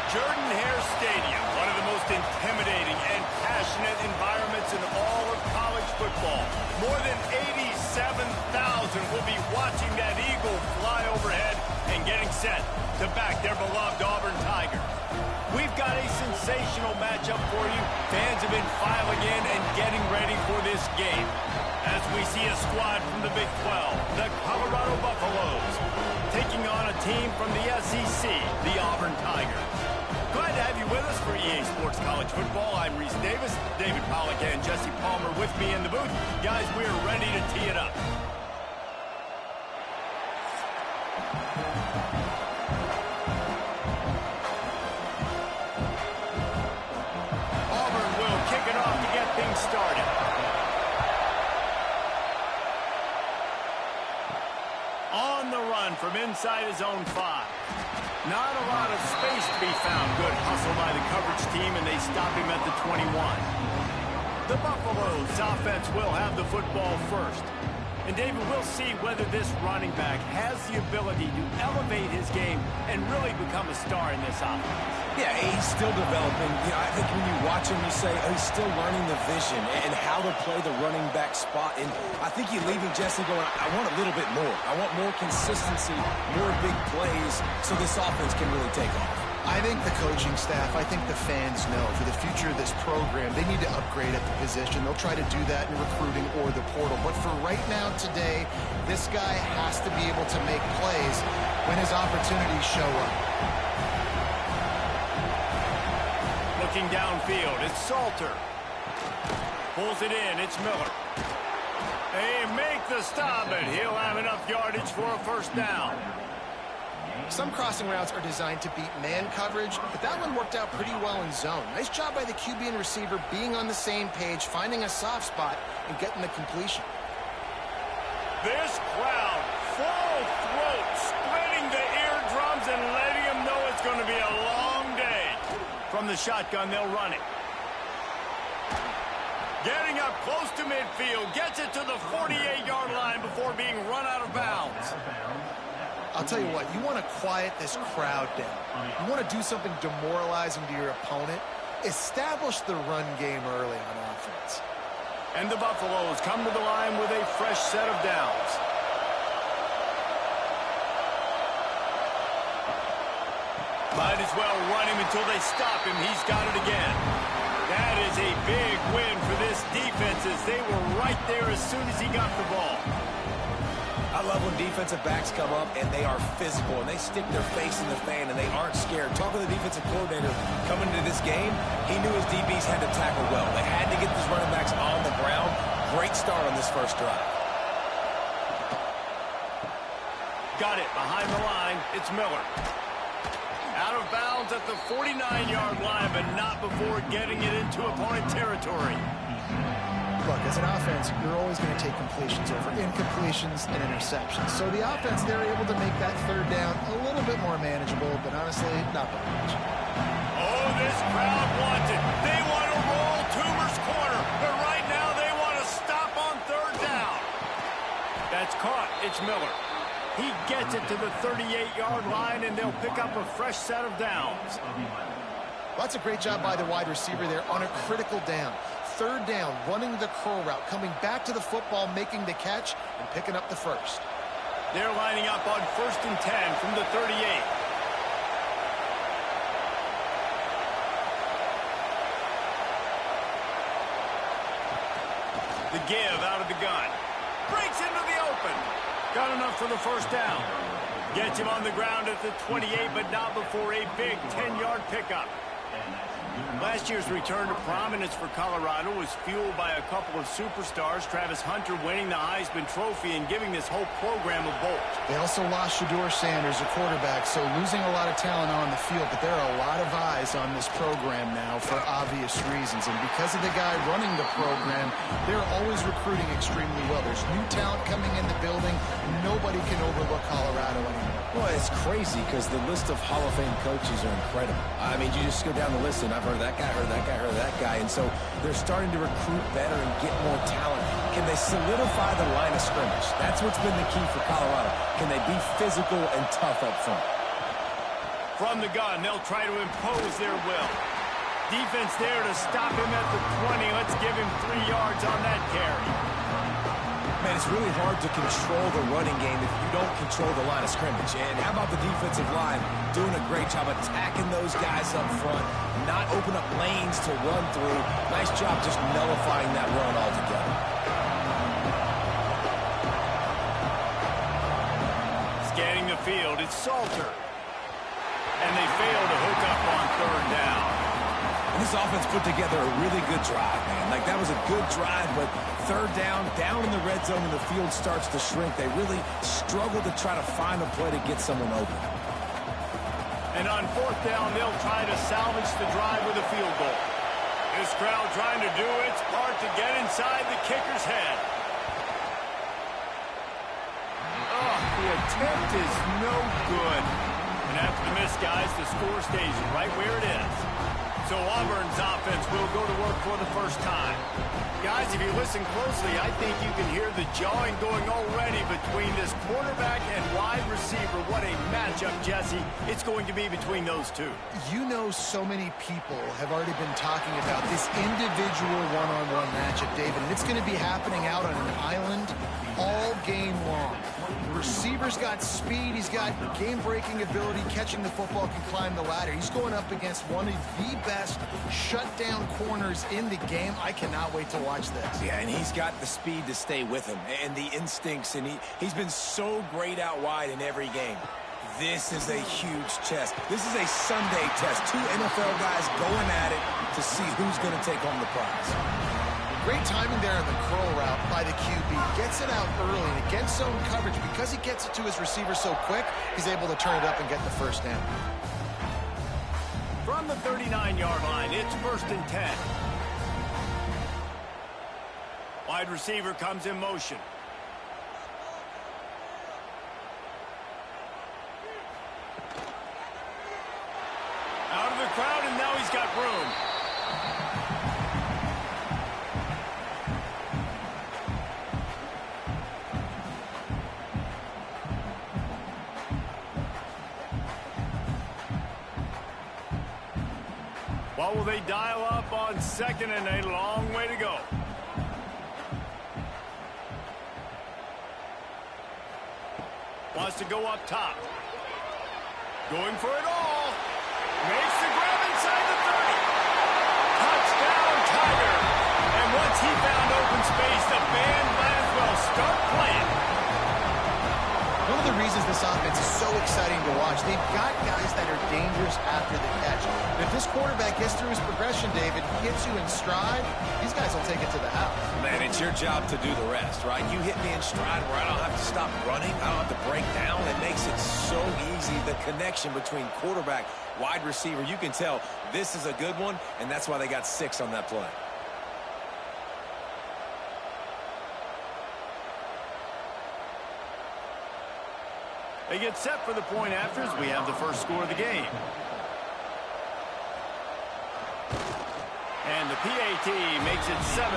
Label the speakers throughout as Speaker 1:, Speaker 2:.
Speaker 1: Jordan-Hare Stadium, one of the most intimidating and passionate environments in all of college football. More than 87,000 will be watching that eagle fly overhead and getting set to back their beloved Auburn Tigers. We've got a sensational matchup for you. Fans have been filing in and getting ready for this game. As we see a squad from the Big 12, the Colorado Buffaloes, taking on a team from the SEC, the Auburn Tigers. Glad to have you with us for EA Sports College Football. I'm Reese Davis, David Pollack and Jesse Palmer with me in the booth. Guys, we're ready to tee it up. Auburn will kick it off to get things started. On the run from inside his own 5. Not a lot of space to be found. Good hustle by the coverage team, and they stop him at the 21. The Buffaloes offense will have the football first. And David, we'll see whether this running back has the ability to elevate his game and really become a star in this offense.
Speaker 2: Yeah, he's still developing. You know, I think when you watch him, you say, oh, he's still learning the vision and how to play the running back spot. And I think you're leaving Jesse going, I want a little bit more. I want more consistency, more big plays, so this offense can really take off.
Speaker 3: I think the coaching staff, I think the fans know for the future of this program, they need to upgrade at the position. They'll try to do that in recruiting or the portal. But for right now, today, this guy has to be able to make plays when his opportunities show up.
Speaker 1: Looking downfield, it's Salter. Pulls it in, it's Miller. They make the stop, and he'll have enough yardage for a first down.
Speaker 3: Some crossing routes are designed to beat man coverage, but that one worked out pretty well in zone. Nice job by the QB and receiver being on the same page, finding a soft spot, and getting the completion.
Speaker 1: This crowd, full throat, splitting the eardrums and letting them know it's going to be a long day. From the shotgun, they'll run it. Getting up close to midfield, gets it to the 48-yard line before being run out of bounds.
Speaker 3: I'll tell you what, you want to quiet this crowd down. You want to do something demoralizing to your opponent. Establish the run game early on offense.
Speaker 1: And the Buffaloes come to the line with a fresh set of downs. Might as well run him until they stop him. He's got it again. That is a big win for this defense as they were right there as soon as he got the ball.
Speaker 2: I love when defensive backs come up and they are physical and they stick their face in the fan and they aren't scared. Talking to the defensive coordinator coming into this game, he knew his DBs had to tackle well. They had to get these running backs on the ground. Great start on this first drive.
Speaker 1: Got it behind the line. It's Miller. Out of bounds at the 49-yard line, but not before getting it into opponent territory.
Speaker 3: Look, as an offense, you're always going to take completions over incompletions and interceptions. So the offense, they're able to make that third down a little bit more manageable, but honestly, not by much.
Speaker 1: Oh, this crowd wants it. They want to roll Toomer's corner, but right now they want to stop on third down. That's caught. It's Miller. He gets it to the 38-yard line, and they'll pick up a fresh set of downs.
Speaker 3: Well, that's a great job by the wide receiver there on a critical down. Third down, running the curl route, coming back to the football, making the catch, and picking up the first.
Speaker 1: They're lining up on 1st and 10 from the 38. The give out of the gun. Breaks into the open. Got enough for the first down. Gets him on the ground at the 28, but not before a big 10-yard pickup. Last year's return to prominence for Colorado was fueled by a couple of superstars, Travis Hunter winning the Heisman Trophy and giving this whole program a bolt.
Speaker 3: They also lost Shedeur Sanders, a quarterback, so losing a lot of talent on the field, but there are a lot of eyes on this program now for obvious reasons. And because of the guy running the program, they're always recruiting extremely well. There's new talent coming in the building. Nobody can overlook Colorado anymore.
Speaker 2: Well, it's crazy because the list of Hall of Fame coaches are incredible. I mean, you just go down the list, and I've heard that guy, heard that guy, heard that guy. And so they're starting to recruit better and get more talent. Can they solidify the line of scrimmage? That's what's been the key for Colorado. Can they be physical and tough up front?
Speaker 1: From the gun, they'll try to impose their will. Defense there to stop him at the 20. Let's give him 3 yards on that carry.
Speaker 2: Man, it's really hard to control the running game if you don't control the line of scrimmage. And how about the defensive line doing a great job attacking those guys up front, not open up lanes to run through. Nice job just nullifying that run altogether.
Speaker 1: Scanning the field, it's Salter. And they fail to hook up on 3rd down.
Speaker 2: And this offense put together a really good drive, man. Like, that was a good drive, but 3rd down in the red zone, and the field starts to shrink. They really struggle to try to find a play to get someone open.
Speaker 1: And on 4th down, they'll try to salvage the drive with a field goal. This crowd trying to do its part to get inside the kicker's head. Oh, the attempt is no good. And after the miss, guys, the score stays right where it is. So Auburn's offense will go to work for the first time. Guys, if you listen closely, I think you can hear the jawing going already between this quarterback and wide receiver. What a matchup, Jesse, it's going to be between those two.
Speaker 3: You know, so many people have already been talking about this individual one-on-one matchup, David, and it's going to be happening out on an island all game long. The receiver's got speed, he's got game-breaking ability, catching the football, can climb the ladder. He's going up against one of the best shutdown corners in the game. I cannot wait to watch this.
Speaker 2: Yeah, and he's got the speed to stay with him and the instincts, and he's been so great out wide in every game. This is a huge test. This is a Sunday test. 2 NFL guys going at it to see who's going to take home the prize.
Speaker 3: Great timing there in the curl route by the QB. Gets it out early and against zone coverage. Because he gets it to his receiver so quick, he's able to turn it up and get the 1st down.
Speaker 1: From the 39-yard line, it's 1st and 10. Wide receiver comes in motion. Out of the crowd, and now he's got room. What will they dial up on 2nd and a long way to go? Wants to go up top. Going for it all. Makes the grab inside the 30. Touchdown, Tiger. And once he found open space, the band might as well start playing.
Speaker 3: One of the reasons this offense is so exciting to watch, they've got guys that are dangerous after the catch. And if this quarterback gets through his progression, David, hits you in stride, these guys will take it to the house.
Speaker 2: Man, it's your job to do the rest, right? You hit me in stride where I don't have to stop running. I don't have to break down. It makes it so easy, the connection between quarterback, wide receiver. You can tell this is a good one, and that's why they got 6 on that play.
Speaker 1: They get set for the point after as we have the first score of the game. And the PAT makes it 7-0.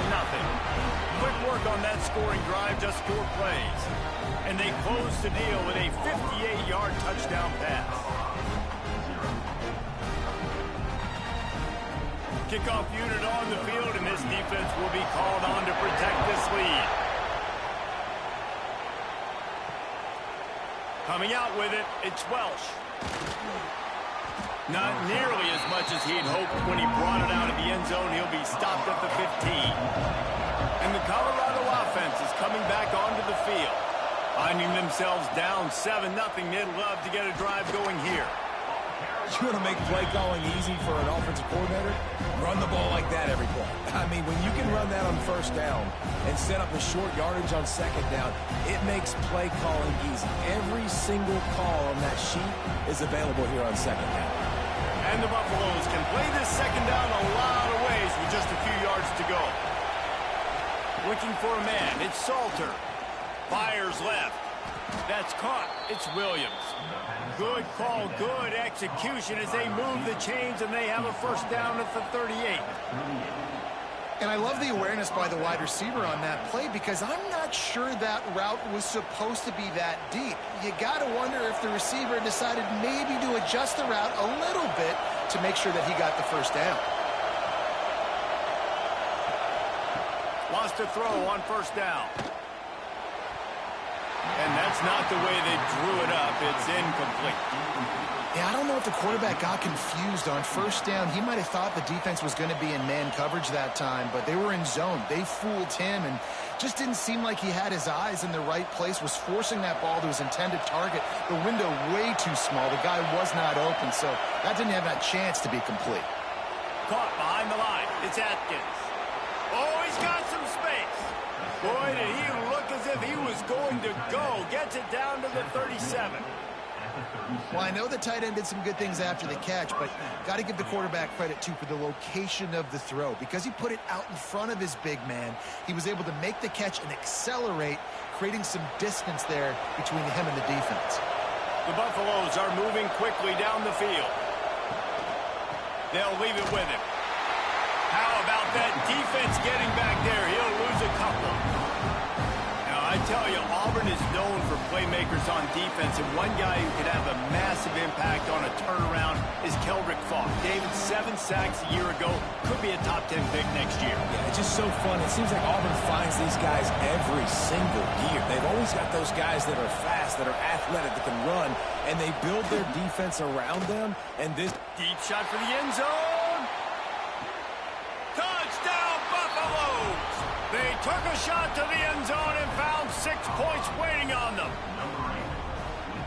Speaker 1: Quick work on that scoring drive, just 4 plays. And they close the deal with a 58-yard touchdown pass. Kickoff unit on the field, and this defense will be called on to protect this lead. Coming out with it, it's Welsh. Not nearly as much as he'd hoped when he brought it out of the end zone. He'll be stopped at the 15. And the Colorado offense is coming back onto the field. Finding themselves down 7-0, they'd love to get a drive going here.
Speaker 2: You want to make play calling easy for an offensive coordinator? Run the ball like that every play. I mean, when you can run that on 1st down and set up a short yardage on 2nd down, it makes play calling easy. Every single call on that sheet is available here on 2nd down.
Speaker 1: And the Buffaloes can play this 2nd down a lot of ways with just a few yards to go. Looking for a man, it's Salter. Fires left. That's caught. It's Williams. Good call, good execution as they move the chains, and they have a 1st down at the 38.
Speaker 3: And I love the awareness by the wide receiver on that play because I'm not sure that route was supposed to be that deep. You got to wonder if the receiver decided maybe to adjust the route a little bit to make sure that he got the first down.
Speaker 1: Lost a throw on first down. And that's not the way they drew it up. It's incomplete.
Speaker 3: Yeah, I don't know if the quarterback got confused on first down. He might have thought the defense was going to be in man coverage that time, but they were in zone. They fooled him and just didn't seem like he had his eyes in the right place, was forcing that ball to his intended target. The window way too small. The guy was not open, so that didn't have that chance to be complete.
Speaker 1: Caught behind the line. It's Atkins. Oh, he's got some space. Boy, did he look as if he was going to go. Gets it down to the 37.
Speaker 3: Well, I know the tight end did some good things after the catch, but got to give the quarterback credit, too, for the location of the throw. Because he put it out in front of his big man, he was able to make the catch and accelerate, creating some distance there between him and the defense.
Speaker 1: The Buffaloes are moving quickly down the field. They'll leave it with him. How about that defense getting back there? He'll lose a couple. Now, I tell you, Auburn is known for playmakers on defense, and one guy who could have a massive impact on a turnaround is Keldrick Falk. David, 7 sacks a year ago, could be a top 10 pick next year.
Speaker 2: Yeah, it's just so fun. It seems like Auburn finds these guys every single year. They've always got those guys that are fast, that are athletic, that can run, and they build their defense around them. And this
Speaker 1: Deep shot for the end zone. Touchdown, Buffaloes! They took a shot to the end zone and found 6 points waiting on them.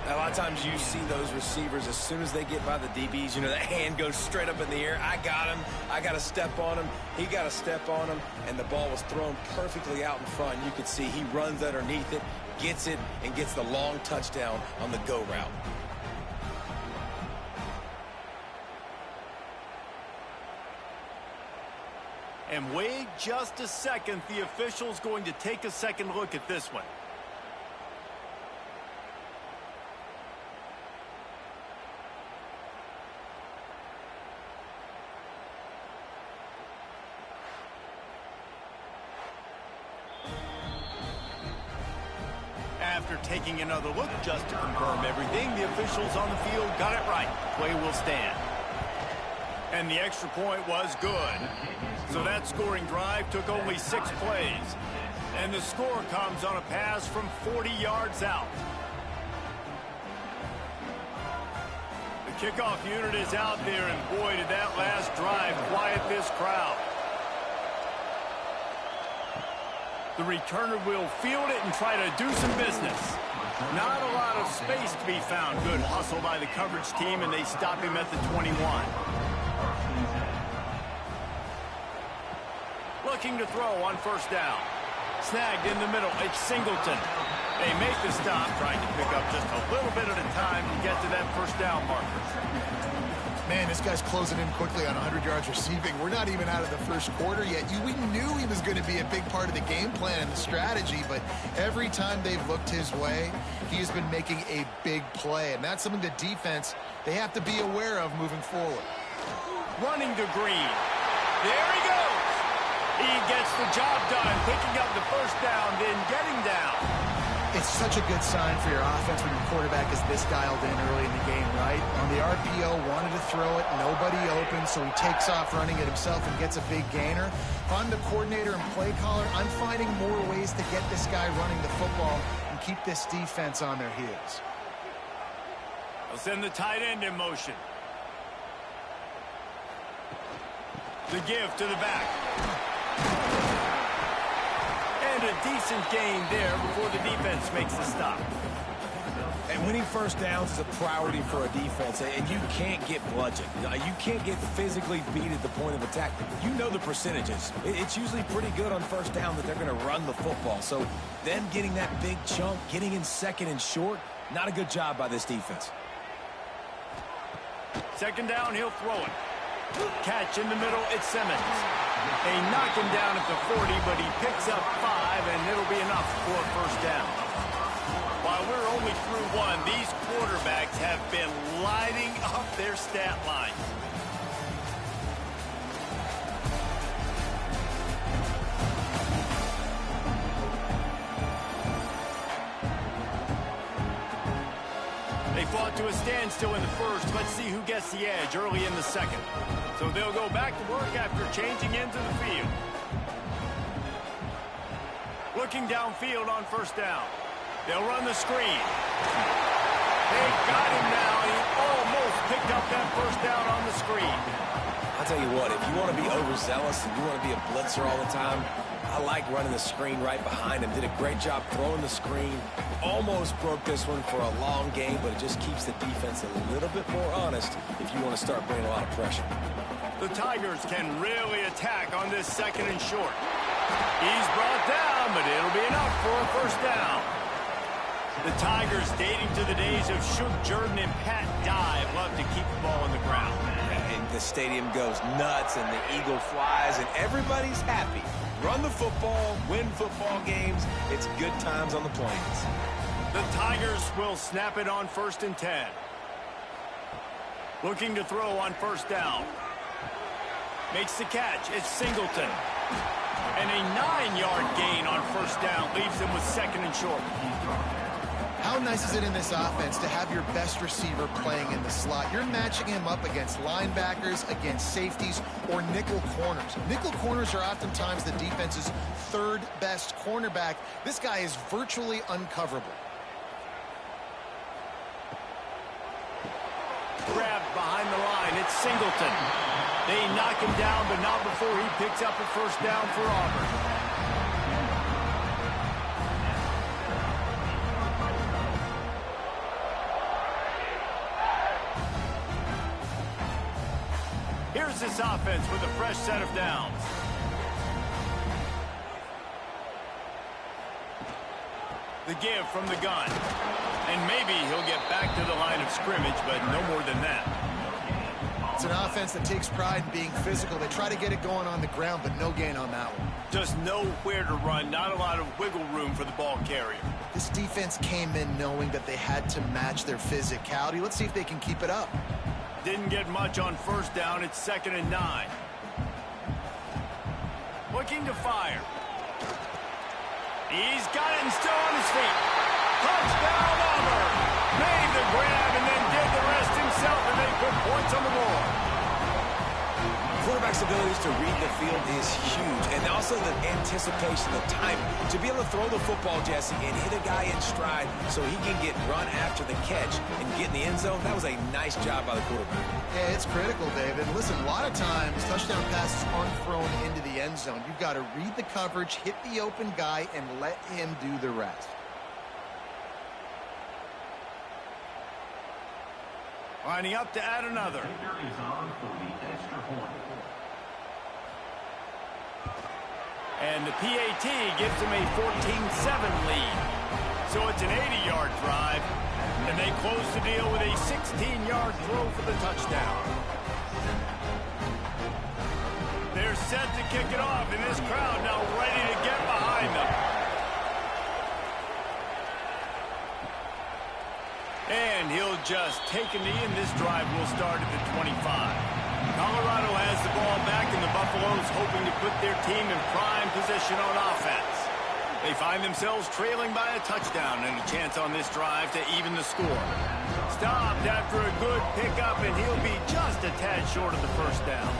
Speaker 2: a lot of times you see those receivers, as soon as they get by the DBs, you know, that hand goes straight up in the air. I got him. I got to step on him. He got to step on him, and the ball was thrown perfectly out in front. You could see he runs underneath it, gets it, and gets the long touchdown on the go route.
Speaker 1: And wait just a second. The official's going to take a second look at this one. After taking another look just to confirm everything, the officials on the field got it right. Play will stand. And the extra point was good. So that scoring drive took only 6 plays. And the score comes on a pass from 40 yards out. The kickoff unit is out there, and boy, did that last drive quiet this crowd. The returner will field it and try to do some business. Not a lot of space to be found. Good hustle by the coverage team, and they stop him at the 21. Looking to throw on first down. Snagged in the middle. It's Singleton. They make the stop, trying to pick up just a little bit at a time to get to that first down marker.
Speaker 3: Man, this guy's closing in quickly on 100 yards receiving. We're not even out of the first quarter yet. We knew he was going to be a big part of the game plan and the strategy, but every time they've looked his way, he has been making a big play, and that's something the defense, they have to be aware of moving forward.
Speaker 1: Running to Green. There he goes. He gets the job done, picking up the first down, then getting down.
Speaker 3: It's such a good sign for your offense when your quarterback is this dialed in early in the game, right? On the RPO, wanted to throw it, nobody open, so he takes off running it himself and gets a big gainer. If I'm the coordinator and play caller, I'm finding more ways to get this guy running the football and keep this defense on their heels.
Speaker 1: They'll send the tight end in motion. The give to the back. And a decent gain there before the defense makes the stop.
Speaker 2: And winning first downs is a priority for a defense, and you can't get bludgeoned. You can't get physically beat at the point of attack. You know the percentages. It's usually pretty good on first down that they're going to run the football. So them getting that big chunk, getting in second and short, not a good job by this defense.
Speaker 1: Second down, he'll throw it. Catch in the middle, it's Simmons. They knock him down at the 40, but he picks up 5, and it'll be enough for a first down. While we're only through one, these quarterbacks have been lighting up their stat line. They fought to a standstill in the first. Let's see who gets the edge early in the second. So they'll go back to work after changing into the field. Looking downfield on first down. They'll run the screen. They got him now. He almost picked up that first down on the screen.
Speaker 2: I'll tell you what, if you want to be overzealous and you want to be a blitzer all the time, I like running the screen right behind him. Did a great job throwing the screen. Almost broke this one for a long game, but it just keeps the defense a little bit more honest if you want to start bringing a lot of pressure.
Speaker 1: The Tigers can really attack on this second and short. He's brought down, but it'll be enough for a first down. The Tigers, dating to the days of Shook Jordan and Pat Dye, love to keep the ball on the ground.
Speaker 2: And the stadium goes nuts, and the eagle flies, and everybody's happy. Run the football, win football games. It's good times on the plains.
Speaker 1: The Tigers will snap it on 1st and 10. Looking to throw on first down. Makes the catch. It's Singleton. And a 9-yard gain on first down leaves them with second and short.
Speaker 3: How nice is it in this offense to have your best receiver playing in the slot? You're matching him up against linebackers, against safeties, or nickel corners. Nickel corners are oftentimes the defense's third best cornerback. This guy is virtually uncoverable.
Speaker 1: Grabbed behind the line. It's Singleton. They knock him down, but not before he picks up a first down for Auburn. Here's this offense with a fresh set of downs. The give from the gun. And maybe he'll get back to the line of scrimmage, but no more than that.
Speaker 3: It's an offense that takes pride in being physical. They try to get it going on the ground, but no gain on that one.
Speaker 1: Just nowhere to run, not a lot of wiggle room for the ball carrier.
Speaker 3: This defense came in knowing that they had to match their physicality. Let's see if they can keep it up.
Speaker 1: Didn't get much on first down. It's 2nd and 9. Looking to fire. He's got it and still on his feet. Touchdown Auburn. Made the grab and then did the rest himself, and they put points on the board.
Speaker 2: Quarterback's abilities to read the field is huge, and also the anticipation, the timing. To be able to throw the football, Jesse, and hit a guy in stride so he can get run after the catch and get in the end zone, that was a nice job by the quarterback.
Speaker 3: Yeah, it's critical, David. Listen, a lot of times touchdown passes aren't thrown into the end zone. You've got to read the coverage, hit the open guy, and let him do the rest.
Speaker 1: Lining up to add another. And the PAT gives them a 14-7 lead. So it's an 80-yard drive, and they close the deal with a 16-yard throw for the touchdown. They're set to kick it off, and this crowd now ready to get behind them. And he'll just take a knee, and this drive will start at the 25. Colorado has the ball back, and the Buffaloes hoping to put their team in prime position on offense. They find themselves trailing by a touchdown and a chance on this drive to even the score. Stopped after a good pickup, and he'll be just a tad short of the first down.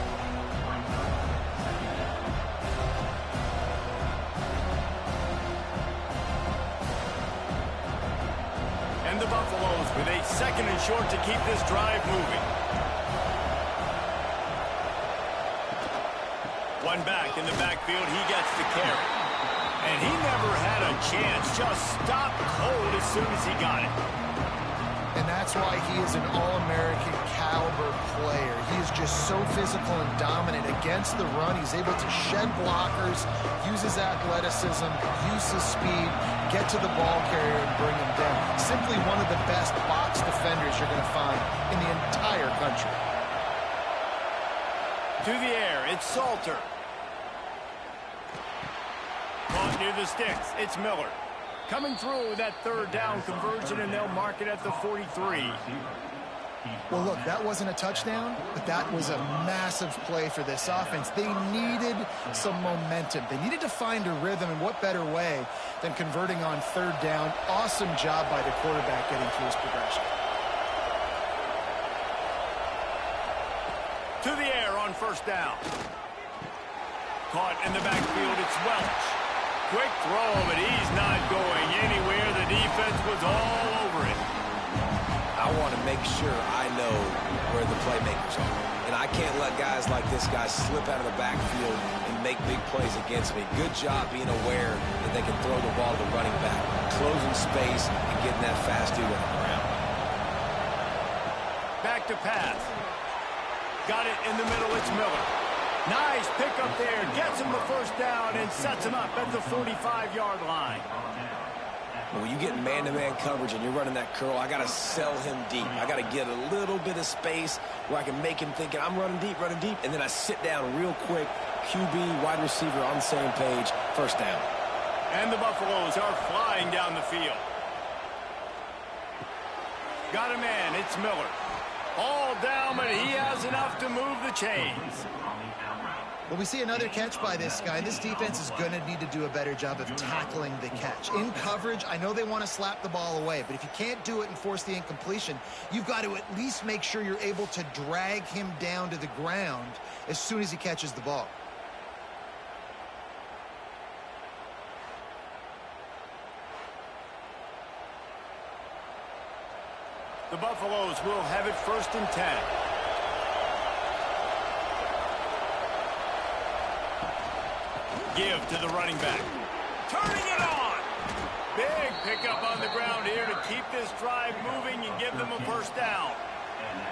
Speaker 1: And the Buffaloes with a 2nd and short to keep this drive moving. One back in the backfield, he gets the carry. And he never had a chance, just stopped cold as soon as he got it.
Speaker 3: And that's why he is an All-American caliber player. He is just so physical and dominant against the run. He's able to shed blockers, use his athleticism, use his speed, get to the ball carrier and bring him down. Simply one of the best box defenders you're going to find in the entire country.
Speaker 1: To the air, it's Salter. Caught near the sticks, it's Miller. Coming through with that 3rd down conversion, and they'll mark it at the 43.
Speaker 3: Well, look, that wasn't a touchdown, but that was a massive play for this offense. They needed some momentum. They needed to find a rhythm, and what better way than converting on 3rd down. Awesome job by the quarterback getting through his progression.
Speaker 1: to the air on first down. Caught in the backfield, it's Welch. Quick throw, but he's not going anywhere. The defense was all over it.
Speaker 2: I want to make sure I know where the playmakers are. And I can't let guys like this guy slip out of the backfield and make big plays against me. Good job being aware that they can throw the ball to the running back, closing space and getting that fast dude on the ground.
Speaker 1: Back to pass. Got it in the middle, it's Miller. Nice pickup there, gets him the first down and sets him up at the 45-yard line.
Speaker 2: When you get man-to-man coverage and you're running that curl, I got to sell him deep. I got to get a little bit of space where I can make him thinking I'm running deep, and then I sit down real quick. QB, wide receiver on the same page, first down.
Speaker 1: And the Buffaloes are flying down the field. Got a man, it's Miller. All down, but he has enough to move the chains.
Speaker 3: Well, we see another catch by this guy. This defense is going to need to do a better job of tackling the catch. In coverage, I know they want to slap the ball away, but if you can't do it and force the incompletion, you've got to at least make sure you're able to drag him down to the ground as soon as he catches the ball.
Speaker 1: The Buffaloes will have it 1st and 10. Give to the running back. Turning it on. Big pickup on the ground here to keep this drive moving and give them a first down.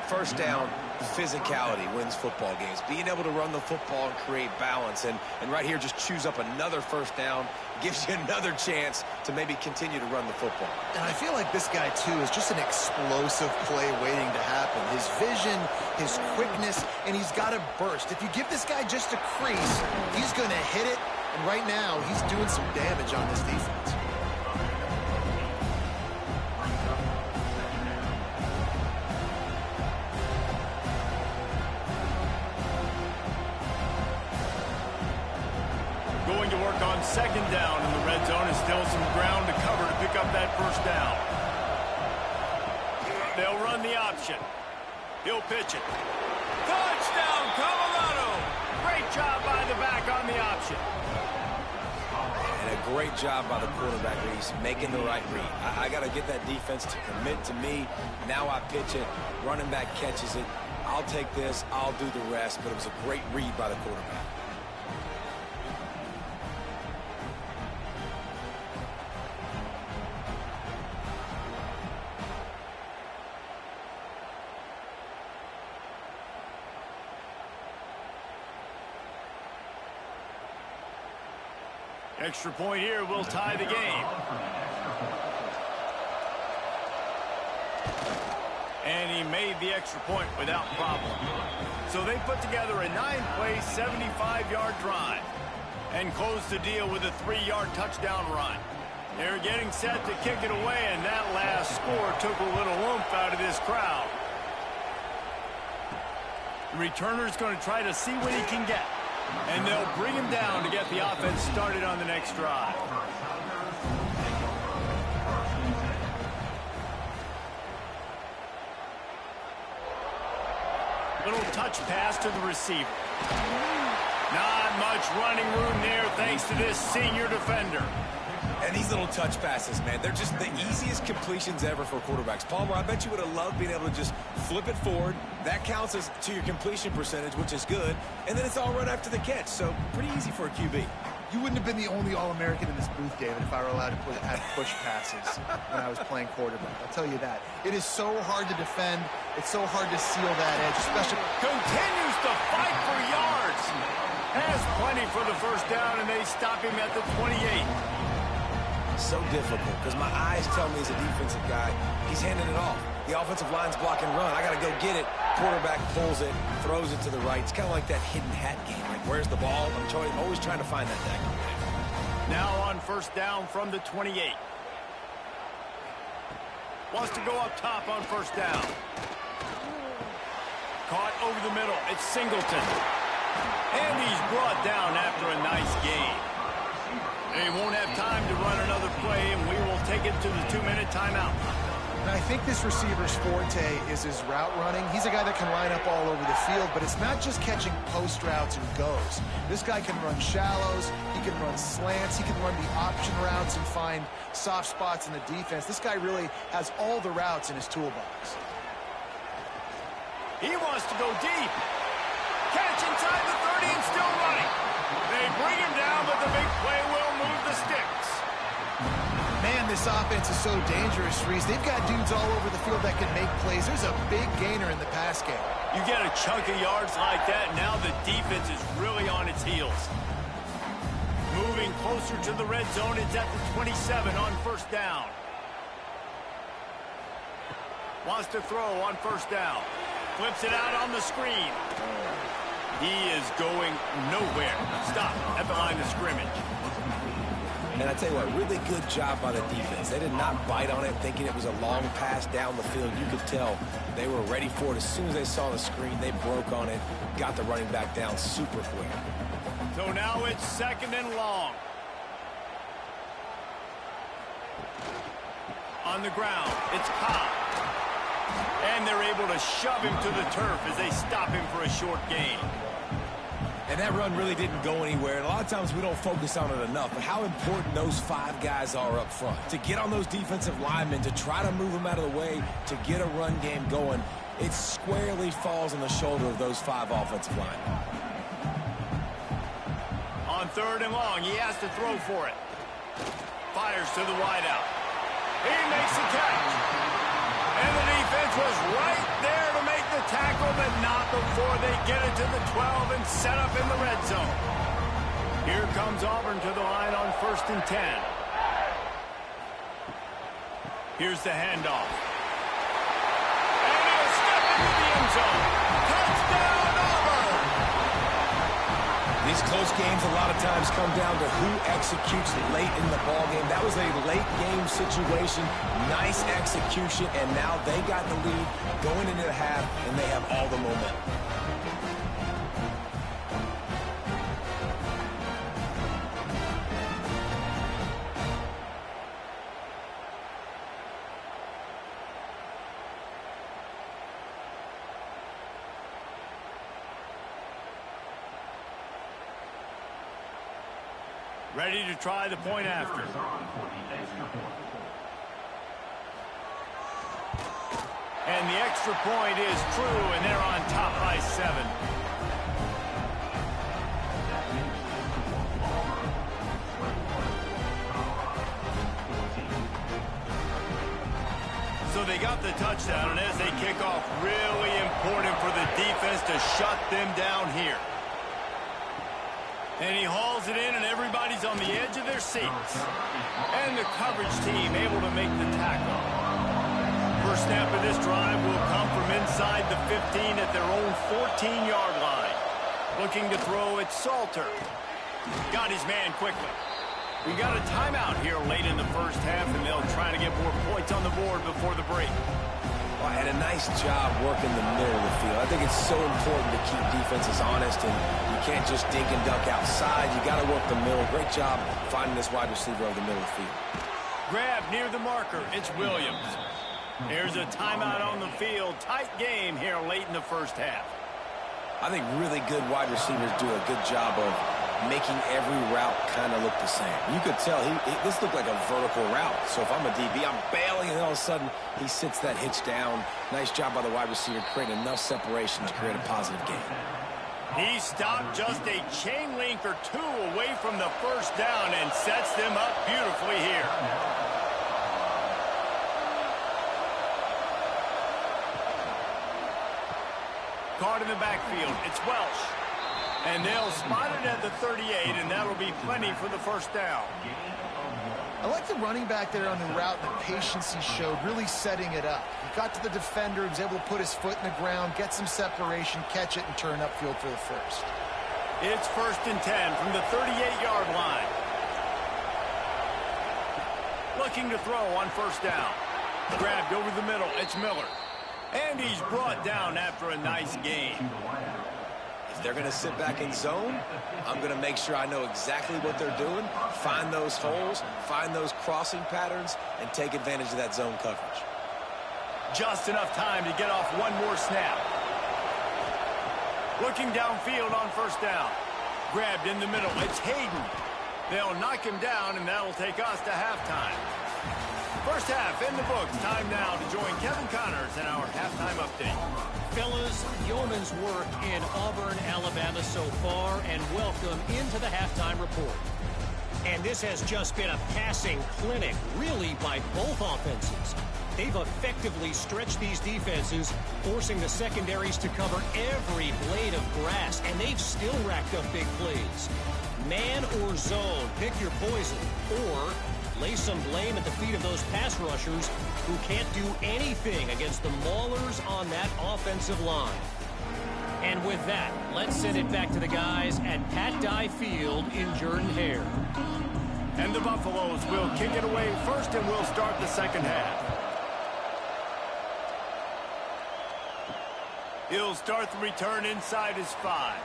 Speaker 2: First down, physicality wins football games. Being able to run the football and create balance. And right here, just choose up another first down. Gives you another chance to maybe continue to run the football.
Speaker 3: And I feel like this guy, too, is just an explosive play waiting to happen. His vision, his quickness, and he's got a burst. If you give this guy just a crease, he's going to hit it. And right now, he's doing some damage on this defense.
Speaker 1: Going to work on 2nd down in the red zone, and still some ground to cover to pick up that first down. They'll run the option. He'll pitch it. Touchdown, Colorado! Great job by the back on the option.
Speaker 2: And a great job by the quarterback, Reese, making the right read. I got to get that defense to commit to me. Now I pitch it. Running back catches it. I'll take this. I'll do the rest. But it was a great read by the quarterback.
Speaker 1: Extra point here will tie the game. And he made the extra point without problem. So they put together a 9-play, 75-yard drive and closed the deal with a 3-yard touchdown run. They're getting set to kick it away, and that last score took a little oomph out of this crowd. The returner's going to try to see what he can get. And they'll bring him down to get the offense started on the next drive. Little touch pass to the receiver. Not much running room there thanks to this senior defender.
Speaker 2: And these little touch passes, man, they're just the easiest completions ever for quarterbacks. Palmer, I bet you would have loved being able to just flip it forward. That counts as to your completion percentage, which is good. And then it's all run after the catch, so pretty easy for a QB.
Speaker 3: You wouldn't have been the only All-American in this booth, David, if I were allowed to have push passes when I was playing quarterback. I'll tell you that. It is so hard to defend. It's so hard to seal that edge, especially...
Speaker 1: Continues to fight for yards. Has plenty for the first down, and they stop him at the 28.
Speaker 2: So difficult because my eyes tell me as a defensive guy, he's handing it off. The offensive line's block and run. I got to go get it. Quarterback pulls it, throws it to the right. It's kind of like that hidden hat game. Like, where's the ball? I'm always trying to find that thing.
Speaker 1: Now on first down from the 28. Wants to go up top on first down. Caught over the middle. It's Singleton. And he's brought down after a nice gain. They won't have time to run another play, and we will take it to the 2-minute timeout.
Speaker 3: And I think this receiver's forte is his route running. He's a guy that can line up all over the field, but it's not just catching post routes and goes. This guy can run shallows, he can run slants, he can run the option routes and find soft spots in the defense. This guy really has all the routes in his toolbox.
Speaker 1: He wants to go deep. Catch inside the 30 and still running. They bring him down, but the big play will move the sticks.
Speaker 3: Man, this offense is so dangerous, Reese. They've got dudes all over the field that can make plays. There's a big gainer in the pass game.
Speaker 1: You get a chunk of yards like that, now the defense is really on its heels. Moving closer to the red zone, it's at the 27 on first down. Wants to throw on first down. Flips it out on the screen. He is going nowhere. Stop at the line of scrimmage.
Speaker 2: And I tell you what, really good job by the defense. They did not bite on it thinking it was a long pass down the field. You could tell they were ready for it. As soon as they saw the screen, they broke on it, got the running back down super quick.
Speaker 1: So now it's second and long. On the ground, it's Cobb. And they're able to shove him to the turf as they stop him for a short gain.
Speaker 2: And that run really didn't go anywhere. And a lot of times we don't focus on it enough. But how important those 5 guys are up front. To get on those defensive linemen, to try to move them out of the way, to get a run game going, it squarely falls on the shoulder of those 5 offensive linemen.
Speaker 1: On third and long, he has to throw for it. Fires to the wideout. He makes the catch. And the defense was right there to make the tackle, but not before they get it to the 12 and set up in the red zone. Here comes Auburn to the line on first and 10. Here's the handoff. And he'll step into the end zone. Touchdown, Auburn!
Speaker 2: These close games a lot of times come down to who executes late in the ball game. That was a late game situation. Nice execution, and now they got the lead going into the half, and they have all the momentum.
Speaker 1: Ready to try the point after. And the extra point is true, and they're on top by 7. So they got the touchdown, and as they kick off, really important for the defense to shut them down here. And he hauls it in, and everybody's on the edge of their seats. And the coverage team able to make the tackle. First snap of this drive will come from inside the 15 at their own 14-yard line. Looking to throw it, Salter. Got his man quickly. We got a timeout here late in the first half, and they'll try to get more points on the board before the break.
Speaker 2: And a nice job working the middle of the field. I think it's so important to keep defenses honest, and you can't just dink and dunk outside. You got to work the middle. Great job finding this wide receiver over the middle of the field.
Speaker 1: Grab near the marker. It's Williams. Here's a timeout on the field. Tight game here late in the first half.
Speaker 2: I think really good wide receivers do a good job of making every route kind of look the same. You could tell this looked like a vertical route. So if I'm a DB, I'm bailing, and all of a sudden he sits that hitch down. Nice job by the wide receiver, creating enough separation to create a positive gain.
Speaker 1: He stopped just a chain link or 2 away from the first down and sets them up beautifully here. Caught in the backfield. It's Welsh. And they'll spot it at the 38, and that'll be plenty for the first down.
Speaker 3: I like the running back there on the route and the patience he showed, really setting it up. He got to the defender, he was able to put his foot in the ground, get some separation, catch it, and turn upfield for the first.
Speaker 1: It's first and 10 from the 38-yard line. Looking to throw on first down. Grabbed over the middle. It's Miller. And he's brought down after a nice gain.
Speaker 2: If they're going to sit back in zone, I'm going to make sure I know exactly what they're doing, find those holes, find those crossing patterns, and take advantage of that zone coverage.
Speaker 1: Just enough time to get off one more snap. Looking downfield on first down. Grabbed in the middle. It's Hayden. They'll knock him down, and that'll take us to halftime. First half in the books. Time now to join Kevin Connors in our halftime update.
Speaker 4: Fellas, yeoman's work in Auburn, Alabama so far, and welcome into the halftime report. And this has just been a passing clinic, really, by both offenses. They've effectively stretched these defenses, forcing the secondaries to cover every blade of grass, and they've still racked up big plays. Man or zone, pick your poison, or lay some blame at the feet of those pass rushers who can't do anything against the maulers on that offensive line. And with that, let's send it back to the guys at Pat Dye Field in Jordan-Hare.
Speaker 1: And the Buffaloes will kick it away first, and we'll start the second half. He'll start the return inside his 5.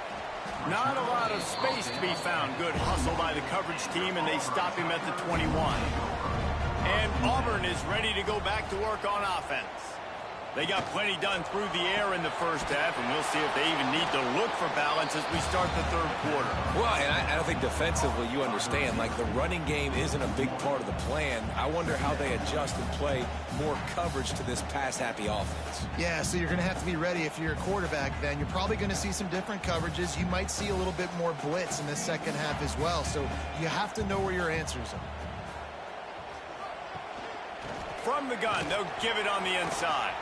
Speaker 1: Not a lot of space to be found. Good hustle by the coverage team, and they stop him at the 21. And Auburn is ready to go back to work on offense. They got plenty done through the air in the first half, and we'll see if they even need to look for balance as we start the third quarter.
Speaker 2: Well, and I don't think defensively you understand, like the running game isn't a big part of the plan. I wonder how they adjust and play more coverage to this pass-happy offense.
Speaker 3: Yeah, so you're going to have to be ready if you're a quarterback then. You're probably going to see some different coverages. You might see a little bit more blitz in the second half as well, so you have to know where your answers are.
Speaker 1: From the gun, they'll give it on the inside.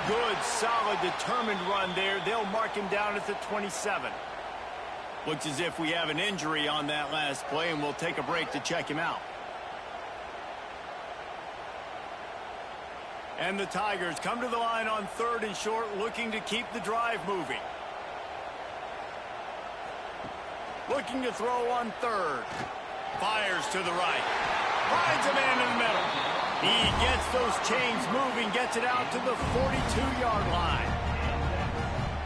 Speaker 1: Good, solid, determined run there. They'll mark him down at the 27. Looks as if we have an injury on that last play, and we'll take a break to check him out. And the Tigers come to the line on 3rd and short, looking to keep the drive moving. Looking to throw on 3rd. Fires to the right. Finds a man in the middle. He gets those chains moving, gets it out to the 42-yard line.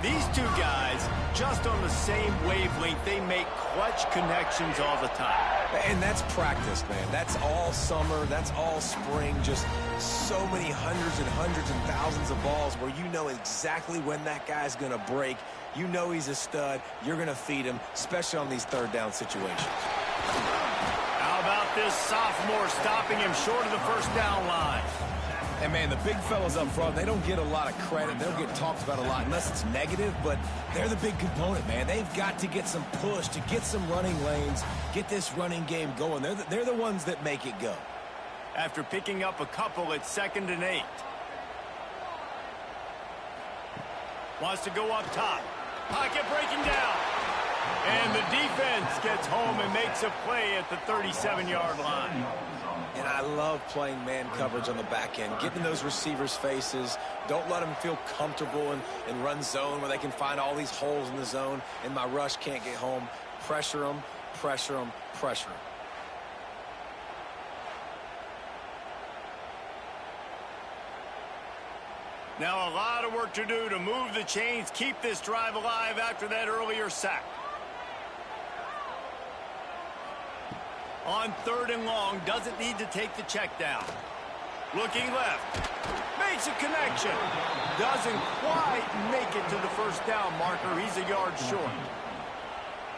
Speaker 1: These two guys, just on the same wavelength, they make clutch connections all the time.
Speaker 2: And that's practice, man. That's all summer. That's all spring. Just so many hundreds and thousands of balls where you know exactly when that guy's going to break. You know he's a stud. You're going to feed him, especially on these third down situations.
Speaker 1: How about this sophomore stopping him short of the first down line?
Speaker 2: And, man, the big fellas up front, they don't get a lot of credit. They'll get talked about a lot unless it's negative, but they're the big component, man. They've got to get some push, to get some running lanes, get this running game going. They're the ones that make it go.
Speaker 1: After picking up a couple at 2nd and 8. Wants to go up top. Pocket breaking down. And the defense gets home and makes a play at the 37-yard line.
Speaker 2: And I love playing man coverage on the back end, getting those receivers' faces. Don't let them feel comfortable and run zone where they can find all these holes in the zone and my rush can't get home. Pressure them, pressure them, pressure them.
Speaker 1: Now a lot of work to do to move the chains, keep this drive alive after that earlier sack. On 3rd and long, doesn't need to take the check down. Looking left. Makes a connection. Doesn't quite make it to the first down marker. He's a yard short.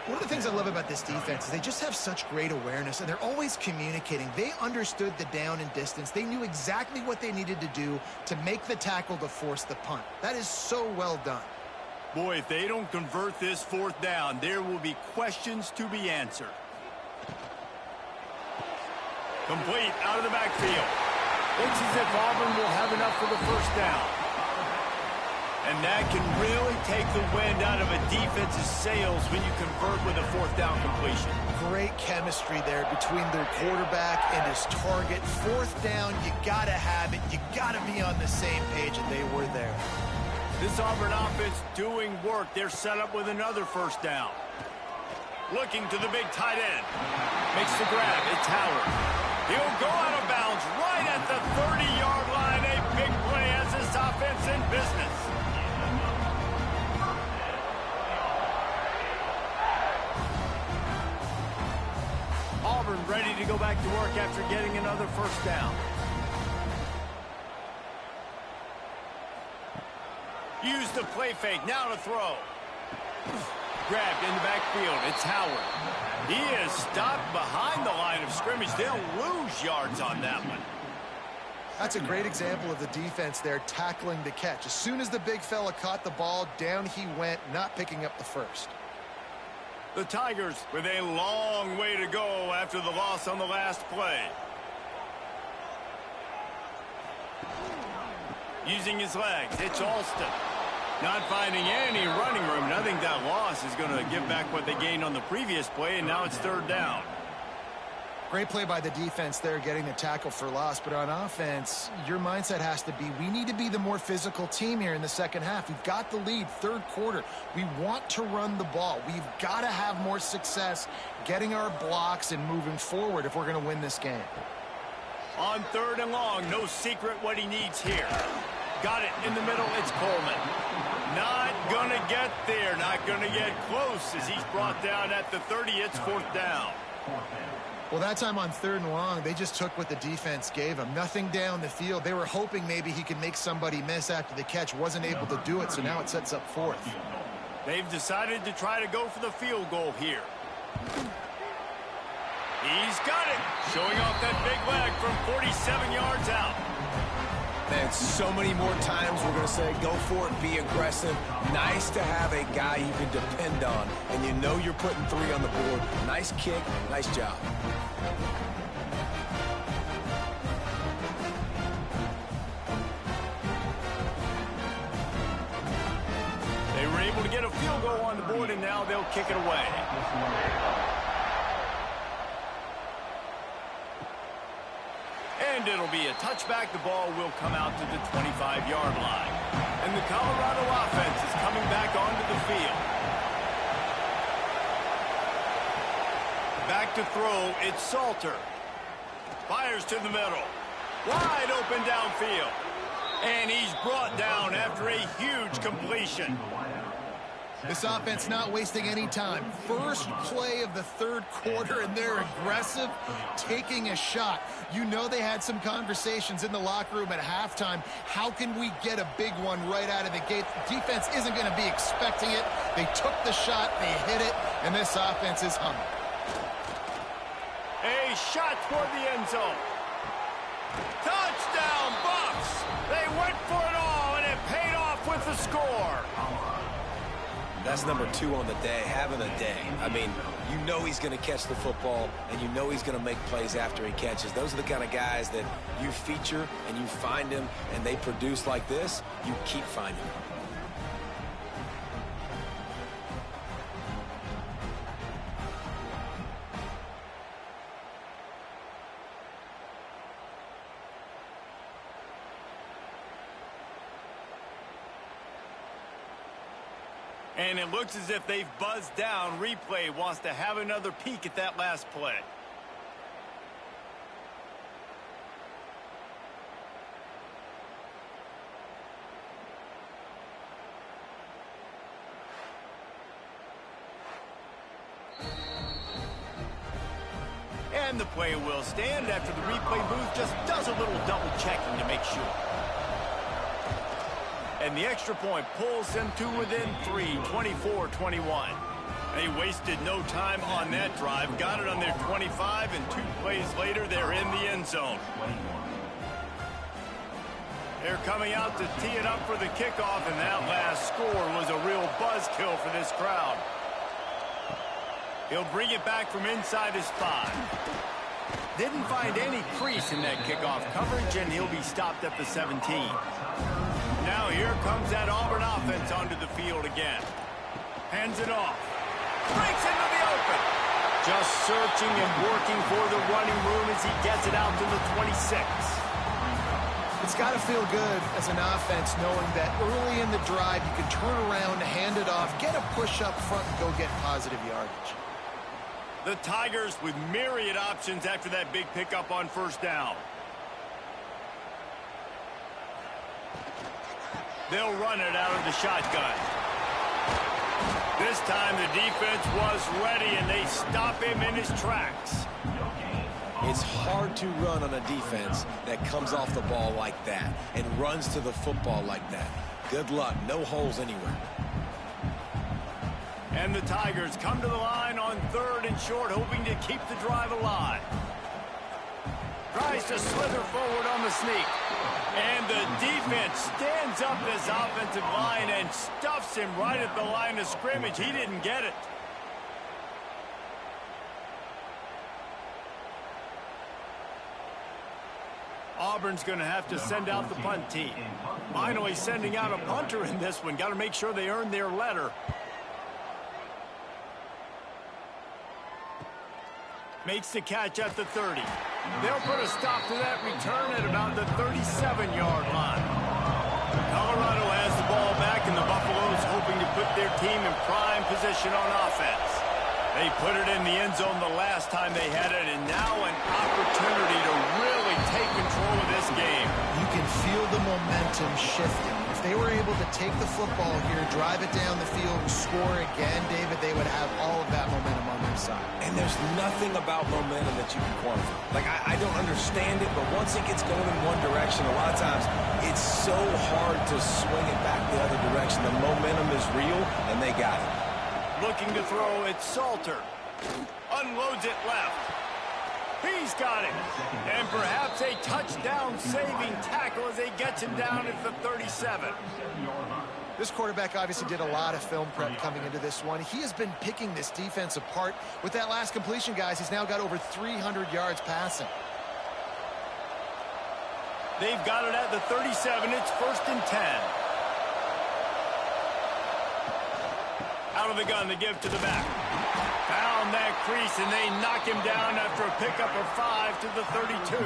Speaker 3: One of the things I love about this defense is they just have such great awareness, and they're always communicating. They understood the down and distance. They knew exactly what they needed to do to make the tackle to force the punt. That is so well done.
Speaker 1: Boy, if they don't convert this 4th down, there will be questions to be answered. Complete out of the backfield. Looks as if Auburn will have enough for the first down. And that can really take the wind out of a defense's sails when you convert with a 4th down completion.
Speaker 3: Great chemistry there between their quarterback and his target. 4th down, you got to have it. You got to be on the same page, and they were there.
Speaker 1: This Auburn offense doing work. They're set up with another first down. Looking to the big tight end. Makes the grab. It's Howard. He'll go out of bounds right at the 30-yard line. A big play as this offense in business. Auburn ready to go back to work after getting another first down. Use the play fake. Now to throw. Grabbed in the backfield. It's Howard. He is stopped behind the line of scrimmage. They'll lose yards on that one.
Speaker 3: That's a great example of the defense there tackling the catch. As soon as the big fella caught the ball, down he went, not picking up the first.
Speaker 1: The Tigers with a long way to go after the loss on the last play. Using his legs, it's Alston. Not finding any running room. And I think that loss is going to give back what they gained on the previous play, and now it's third down.
Speaker 3: Great play by the defense there, getting the tackle for loss. But on offense, your mindset has to be, we need to be the more physical team here in the second half. We've got the lead, third quarter. We want to run the ball. We've got to have more success getting our blocks and moving forward if we're going to win this game.
Speaker 1: On third and long, no secret what he needs here. Got it in the middle, it's Coleman. Not going to get there, not going to get close as he's brought down at the 30. It's fourth down.
Speaker 3: Well, that time on third and long, they just took what the defense gave him. Nothing down the field. They were hoping maybe he could make somebody miss after the catch. Wasn't able to do it, so now it sets up fourth.
Speaker 1: They've decided to try to go for the field goal here. He's got it. Showing off that big leg from 47 yards out.
Speaker 2: Man, so many more times we're going to say, go for it, be aggressive. Nice to have a guy you can depend on, and you know you're putting 3 on the board. Nice kick, nice job.
Speaker 1: They were able to get a field goal on the board, and now they'll kick it away. And it'll be a touchback. The ball will come out to the 25-yard line. And the Colorado offense is coming back onto the field. Back to throw, it's Salter. Fires to the middle. Wide open downfield. And he's brought down after a huge completion.
Speaker 3: This offense not wasting any time. First play of the third quarter, and they're aggressive, taking a shot. You know they had some conversations in the locker room at halftime. How can we get a big one right out of the gate? The defense isn't going to be expecting it. They took the shot, they hit it, and this offense is humming.
Speaker 1: A shot toward the end zone. Touchdown, Bucks! They went for it all, and it paid off with the score.
Speaker 2: That's number 2 on the day, having a day. I mean, you know he's going to catch the football, and you know he's going to make plays after he catches. Those are the kind of guys that you feature, and you find them, and they produce like this, you keep finding them.
Speaker 1: And it looks as if they've buzzed down. Replay wants to have another peek at that last play. And the play will stand after the replay booth just does a little double checking to make sure. And the extra point pulls them to within 3, 24-21. They wasted no time on that drive. Got it on their 25, and 2 plays later, they're in the end zone. They're coming out to tee it up for the kickoff, and that last score was a real buzzkill for this crowd. He'll bring it back from inside his 5. Didn't find any crease in that kickoff coverage, and he'll be stopped at the 17. Now here comes that Auburn offense onto the field again. Hands it off. Breaks into the open. Just searching and working for the running room as he gets it out to the 26.
Speaker 3: It's got to feel good as an offense knowing that early in the drive you can turn around, hand it off, get a push up front, and go get positive yardage.
Speaker 1: The Tigers with myriad options after that big pickup on first down. They'll run it out of the shotgun. This time the defense was ready, and they stop him in his tracks.
Speaker 2: It's hard to run on a defense that comes off the ball like that and runs to the football like that. Good luck. No holes anywhere.
Speaker 1: And the Tigers come to the line on 3rd and short, hoping to keep the drive alive. Tries to slither forward on the sneak. And the defense stands up this offensive line and stuffs him right at the line of scrimmage. He didn't get it. Auburn's going to have to send out the punt team. Finally sending out a punter in this one. Got to make sure they earn their letter. Makes the catch at the 30. They'll put a stop to that return at about the 37-yard line. Colorado has the ball back, and the Buffaloes hoping to put their team in prime position on offense. They put it in the end zone the last time they had it, and now an opportunity to really take control of this game.
Speaker 3: You can feel the momentum shifting. If they were able to take the football here, drive it down the field, and score again, David, they would have all of that momentum on their side.
Speaker 2: And there's nothing about momentum that you can quantify. Like, I don't understand it, but once it gets going in one direction, a lot of times it's so hard to swing it back the other direction. The momentum is real, and they got it.
Speaker 1: Looking to throw, it's Salter. Unloads it left. He's got it. And perhaps a touchdown-saving tackle as he gets him down at the 37.
Speaker 3: This quarterback obviously did a lot of film prep coming into this one. He has been picking this defense apart. With that last completion, guys, he's now got over 300 yards passing.
Speaker 1: They've got it at the 37. It's 1st and 10. Out of the gun to give to the back. Found that crease, and they knock him down after a pickup of 5 to the 32.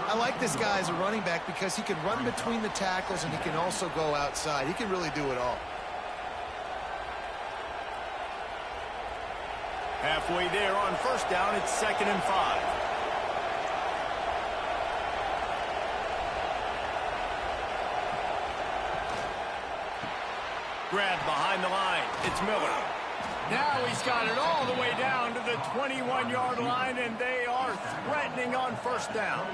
Speaker 3: I like this guy as a running back because he can run between the tackles and he can also go outside. He can really do it all.
Speaker 1: Halfway there on 1st down, it's 2nd and 5. Grab behind the line. It's Miller. Now he's got it all the way down to the 21-yard line, and they are threatening on 1st down.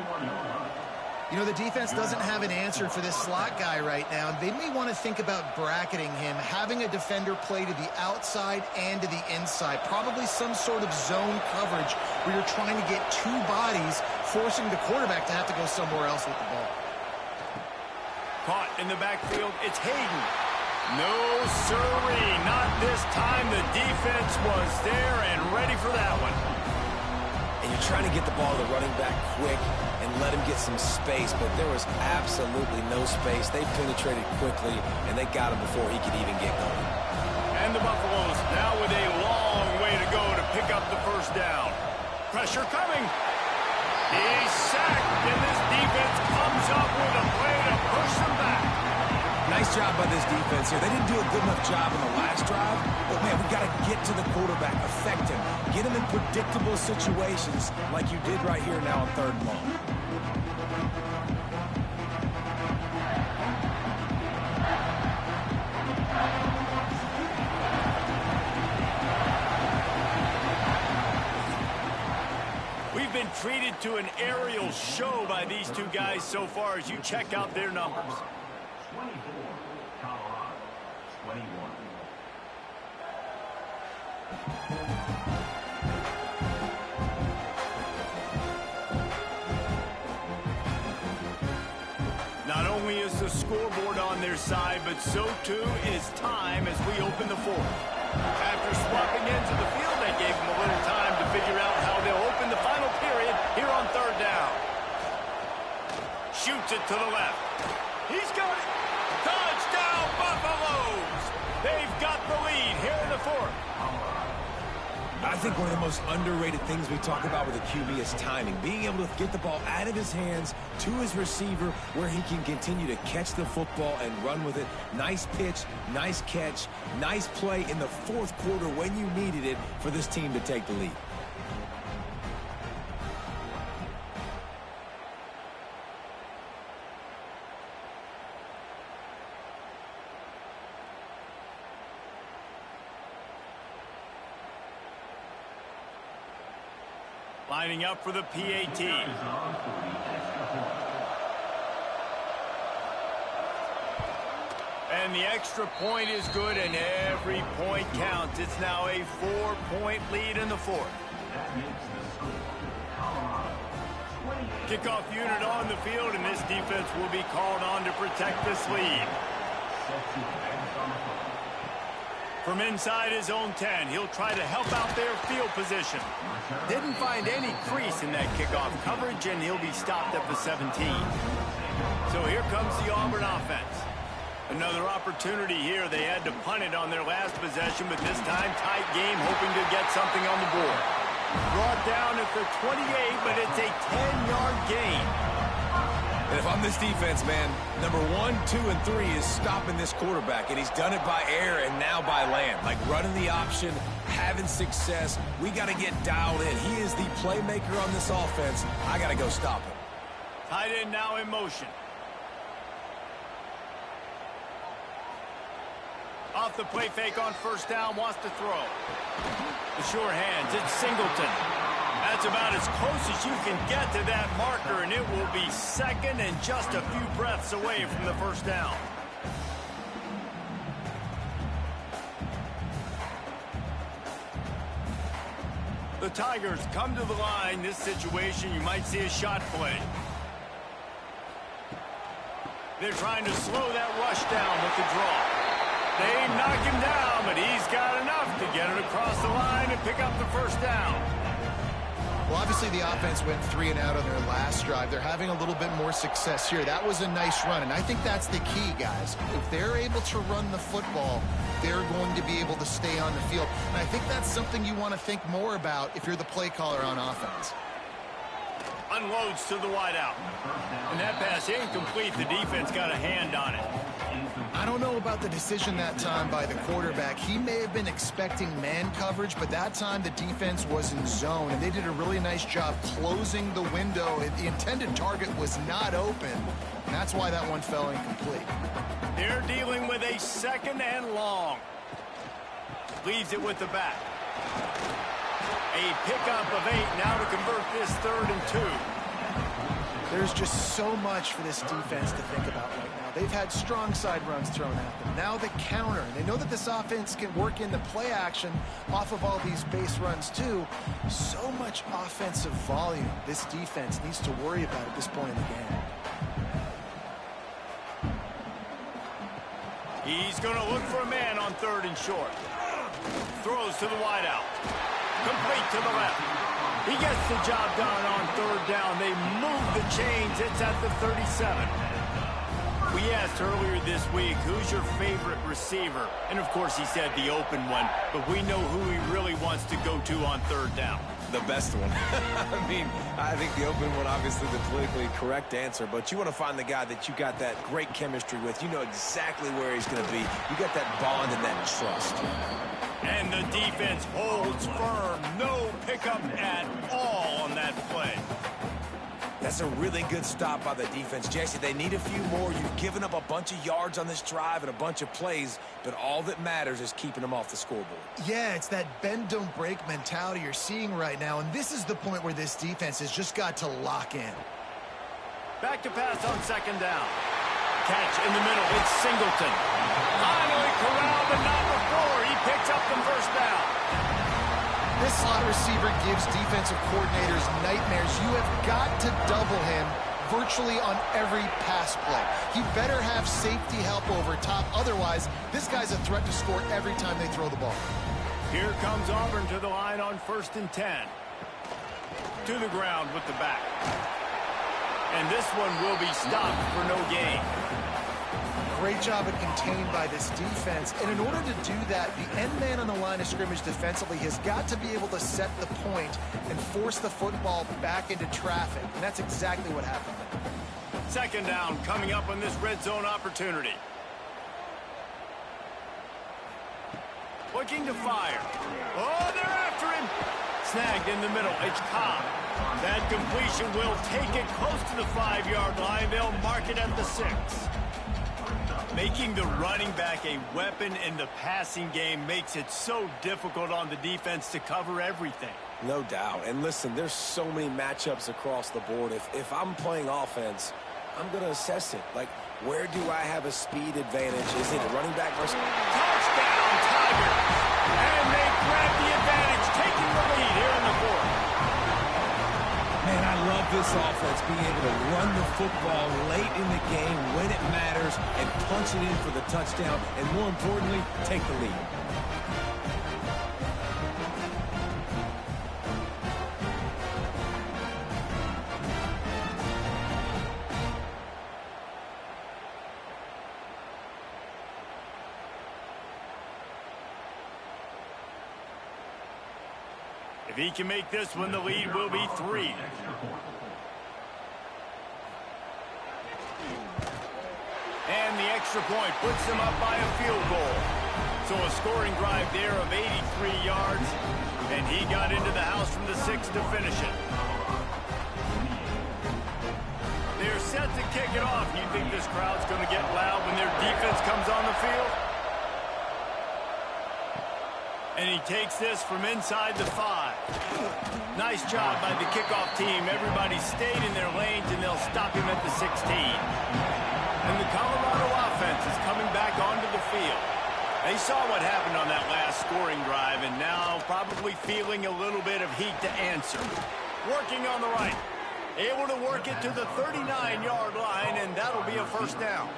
Speaker 3: You know, the defense doesn't have an answer for this slot guy right now. They may want to think about bracketing him, having a defender play to the outside and to the inside. Probably some sort of zone coverage where you're trying to get 2 bodies, forcing the quarterback to have to go somewhere else with the ball.
Speaker 1: Caught in the backfield, it's Hayden. No, sirree, not this time. The defense was there and ready for that one.
Speaker 2: And you're trying to get the ball to the running back quick and let him get some space, but there was absolutely no space. They penetrated quickly, and they got him before he could even get going.
Speaker 1: And the Buffaloes now with a long way to go to pick up the 1st down. Pressure coming. He's sacked, and this defense comes up with a play to push them back.
Speaker 2: Nice job by this defense here. They didn't do a good enough job in the last drive, but, man, we got to get to the quarterback, affect him, get him in predictable situations like you did right here now on 3rd and long.
Speaker 1: We've been treated to an aerial show by these two guys so far as you check out their numbers.
Speaker 5: 24, Colorado, 21.
Speaker 1: Not only is the scoreboard on their side, but so too is time as we open the 4th. After swapping ends of the field, that gave them a little time to figure out how they'll open the final period here on 3rd down. Shoots it to the left. He's got it. Touchdown, Buffaloes! They've got the lead here in the 4th.
Speaker 2: I think one of the most underrated things we talk about with a QB is timing. Being able to get the ball out of his hands to his receiver where he can continue to catch the football and run with it. Nice pitch, nice catch, nice play in the 4th quarter when you needed it for this team to take the lead.
Speaker 1: Lining up for the PAT. And the extra point is good, and every point counts. It's now a 4-point lead in the fourth.
Speaker 5: That makes the score Colorado 28.
Speaker 1: Kickoff unit on the field, and this defense will be called on to protect this lead.
Speaker 5: Set to advance on the play.
Speaker 1: From inside his own 10, he'll try to help out their field position. Didn't find any crease in that kickoff coverage, and he'll be stopped at the 17. So here comes the Auburn offense. Another opportunity here. They had to punt it on their last possession, but this time tight game, hoping to get something on the board. Brought down at the 28, but it's a 10-yard gain.
Speaker 2: And if I'm this defense, man, number 1, 2, and 3 is stopping this quarterback, and he's done it by air and now by land. Like running the option, having success. We got to get dialed in. He is the playmaker on this offense. I got to go stop him.
Speaker 1: Tight end now in motion. Off the play fake on first down, wants to throw. The sure hands, it's Singleton. That's about as close as you can get to that marker, and it will be second and just a few breaths away from the first down. The Tigers come to the line. This situation, you might see a shot play. They're trying to slow that rush down with the draw. They knock him down, but he's got enough to get it across the line and pick up the first down.
Speaker 3: Well, obviously the offense went 3 and out on their last drive. They're having a little bit more success here. That was a nice run, and I think that's the key, guys. If they're able to run the football, they're going to be able to stay on the field. And I think that's something you want to think more about if you're the play caller on offense.
Speaker 1: Unloads to the wideout. And that pass incomplete. The defense got a hand on it.
Speaker 3: I don't know about the decision that time by the quarterback. He may have been expecting man coverage, but that time the defense was in zone, and they did a really nice job closing the window. The intended target was not open, and that's why that one fell incomplete.
Speaker 1: They're dealing with a second and long. Leaves it with the back. A pickup of 8 now to convert this 3rd and 2.
Speaker 3: There's just so much for this defense to think about right now. They've had strong side runs thrown at them. Now the counter. And they know that this offense can work in the play action off of all these base runs too. So much offensive volume this defense needs to worry about at this point in the game.
Speaker 1: He's going to look for a man on 3rd and short. Throws to the wideout. Complete to the left. He gets the job done on 3rd down. They move the chains. It's at the 37. We asked earlier this week, who's your favorite receiver? And, of course, he said the open one. But we know who he really wants to go to on 3rd down.
Speaker 2: The best one. I mean, I think the open one, obviously the politically correct answer, but you want to find the guy that you got that great chemistry with. You know exactly where he's going to be. You got that bond and that trust.
Speaker 1: And the defense holds firm. No pickup at all on that play.
Speaker 2: That's a really good stop by the defense. Jesse, they need a few more. You've given up a bunch of yards on this drive and a bunch of plays, but all that matters is keeping them off the scoreboard. Yeah, it's that bend, don't break mentality you're seeing right now, and this is the point where this defense has just got to lock in.
Speaker 1: Back to pass on 2nd down. Catch in the middle. It's Singleton. Finally corralled, but not before. He picks up the first down.
Speaker 3: This slot receiver gives defensive coordinators nightmares. You have got to double him virtually on every pass play. He better have safety help over top. Otherwise, this guy's a threat to score every time they throw the ball.
Speaker 1: Here comes Auburn to the line on 1st and 10. To the ground with the back. And this one will be stopped for no gain.
Speaker 3: Great job of contained by this defense. And in order to do that, the end man on the line of scrimmage defensively has got to be able to set the point and force the football back into traffic. And that's exactly what happened there.
Speaker 1: 2nd down coming up on this red zone opportunity. Looking to fire. Oh, they're after him. Snagged in the middle. It's Cobb. That completion will take it close to the 5-yard line. They'll mark it at the 6. Making the running back a weapon in the passing game makes it so difficult on the defense to cover everything.
Speaker 2: No doubt. And listen, there's so many matchups across the board. If I'm playing offense, I'm going to assess it. Like, where do I have a speed advantage? Is it a running back versus...
Speaker 1: Touchdown, Tigers! And they grab the advantage, taking the lead here in the fourth.
Speaker 2: Man, I love this offense, being able to run the football late in the game when it matters and punch it in for the touchdown, and more importantly, take the lead.
Speaker 1: If he can make this one, the lead will be 3. And the extra point puts them up by a field goal. So a scoring drive there of 83 yards. And he got into the house from the 6 to finish it. They're set to kick it off. You think this crowd's going to get loud when their defense comes on the field? And he takes this from inside the 5. Nice job by the kickoff team. Everybody stayed in their lanes, and they'll stop him at the 16. And the Colorado offense is coming back onto the field. They saw what happened on that last scoring drive, and now probably feeling a little bit of heat to answer. Working on the right. Able to work it to the 39-yard line, and that'll be a first down.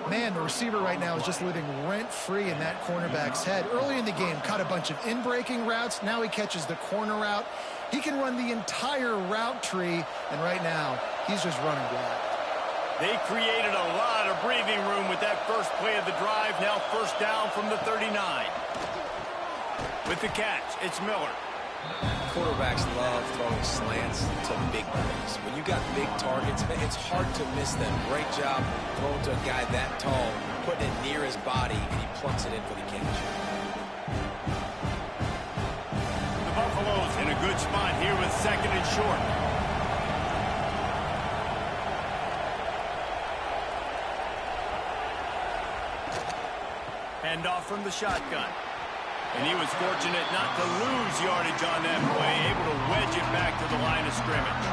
Speaker 3: Man, the receiver right now is just living rent-free in that cornerback's head. Early in the game, caught a bunch of in-breaking routes. Now he catches the corner route. He can run the entire route tree, and right now, he's just running wild.
Speaker 1: They created a lot of breathing room with that first play of the drive. Now first down from the 39. With the catch, it's Miller.
Speaker 2: Quarterbacks love throwing slants to big plays. When you got big targets, it's hard to miss them. Great job throwing to a guy that tall, putting it near his body, and he plunks it in for the catch.
Speaker 1: The Buffaloes in a good spot here with 2nd and short. Hand off from the shotgun. And he was fortunate not to lose yardage on that play, able to wedge it back to the line of scrimmage.